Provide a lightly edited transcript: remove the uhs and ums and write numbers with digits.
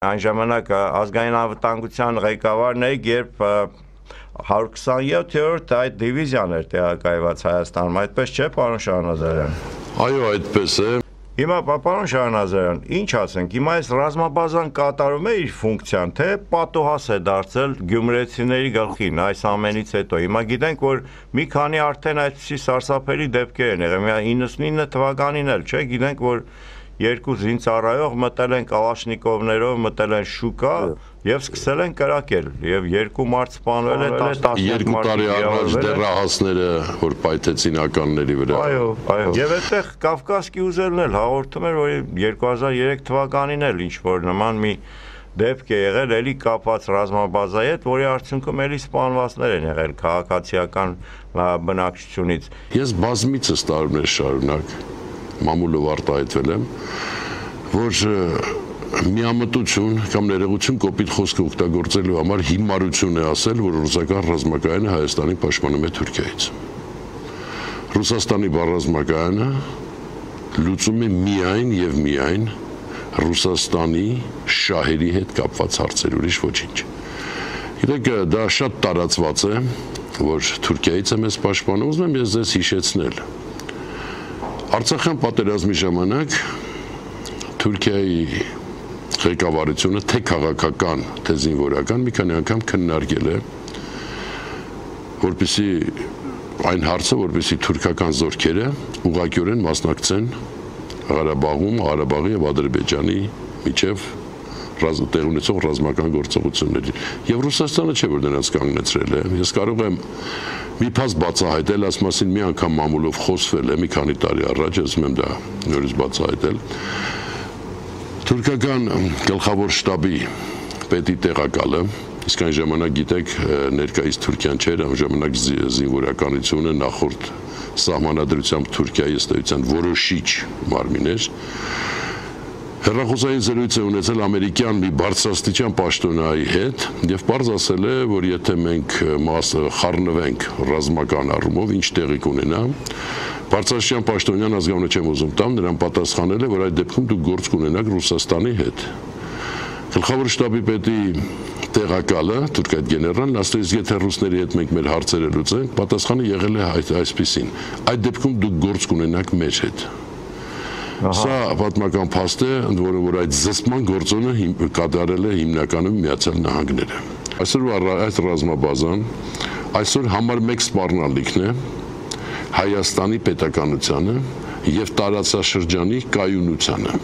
Այն ժամանակ ազգային անվտանգության ղեկավարն էի, երբ 127-րդ այդ դիվիզիան էր տեղակայված Հայաստանում, այդպես չէ, պարոն Շահնազարյան։ Այո, այդպես է։ Հիմա պարոն Շահնազարյան, ինչ ասենք, հիմա այս ռազմաբազան կատարում է իր ֆունկցիան, թե պատոհաս է դարձել գյումրեցիների գլխին այս ամենից հետո։ Հիմա գիտենք, որ մի քանի արդեն այդպիսի սարսափելի դեպքեր են եղել, 99 թվականին էլ, չէ, գիտենք, որ երկու զինծառայող մտել են կալաշնիկովներով, մտել են շուկա եւ սկսել են կրակել եւ երկու մարդ սպանվել է, 12 տարի առաջ դեռահասները որ պայթեցին ականների վրա։ Այո, այո։ Եվ այդտեղ Կավկասկի ուզելն էլ հաղորդում էր, որ 2003 թվականին էլ ինչ որ նման մի դեպք է եղել, էլի կապված ռազմաբազայի հետ, որի արդյունքում էլի սպանվածներ են եղել քաղաքացիական բնակչությունից։ Ես բազմիցս տարիներ շարունակ մամուլով արտահայտվել եմ, որ միամտություն կամ ներողություն կոպիտ խոսք օգտագործելու համար հիմարություն է ասել, որ ռուսական ռազմակայանը Հայաստանի պաշտպանում է Թուրքիայից։ Ռուսաստանի ռազմակայանը լուծում է միայն եւ միայն Ռուսաստանի շահերի հետ կապված հարցեր, ուրիշ ոչինչ։ Գիտեք, դա շատ տարածված է, որ Թուրքիայից է մեզ պաշտպանում, ուզում եմ ես ձեզ հիշեցնել։ Արցախյան պատերազմի ժամանակ Թուրքիայի ղեկավարությունը թե քաղաքական, թե զինվորական մի քանի անգամ քննարկել է, որպեսզի այն հարցը, որպեսզի թուրքական զորքերը ուղղակիորեն մասնակցեն Ղարաբաղում, Ղարաբաղի եւ Ադրբեջանի միջև տեղ ունեցող ռազմական գործողությունների։ Եվ Ռուսաստանը չէ որ դրանց կանգնեցրել է։ Ես կարող եմ մի փաստ բացահայտել, այս մասին մի անգամ մամուլով խոսվել է մի քանի տարի առաջ, ես ուզում եմ դա նորից բացահայտել։ Թուրքական գլխավոր շտաբի պետի տեղակալը, իսկ այն ժամանակ գիտեք, ներկայիս Թուրքիան չէր, այն ժամանակ զինվորականությունը նախորդ սահմանադրությամբ Թուրքիայի ըստ էության որոշիչ մարմին էր։ Հեռախոսային զրույց է ունեցել ամերիկյան մի բարձրաստիճան պաշտոնյայի հետ եւ պարզ ասել է, որ եթե մենք խառնվենք ռազմական առումով, ինչ տեղի կունենա, բարձրաստիճան պաշտոնյան ազգանունը չեմ ուզում տամ, նրան պատասխանել է, որ այդ դեպքում դուք գործ կունենաք Ռուսաստանի հետ։ Գլխավոր շտաբի պետի տեղակալը, թուրքայ գեներալն ասել է, եթե ռուսների հետ մենք մեր հարցերը լուծենք, պատասխանը եղել է այսպեսին. այդ դեպքում դուք գործ կունենաք մեր հետ։ Սա պատմական փաստ է, ընդ որում որ այդ զսպման գործոնը կատարել է հիմնականում Միացյալ Նահանգները։ Այսօր այս ռազմաբազան այսօր համար մեկ սպառնալիքն է Հայաստանի պետականությանը եւ տարածաշրջանի կայունությանը։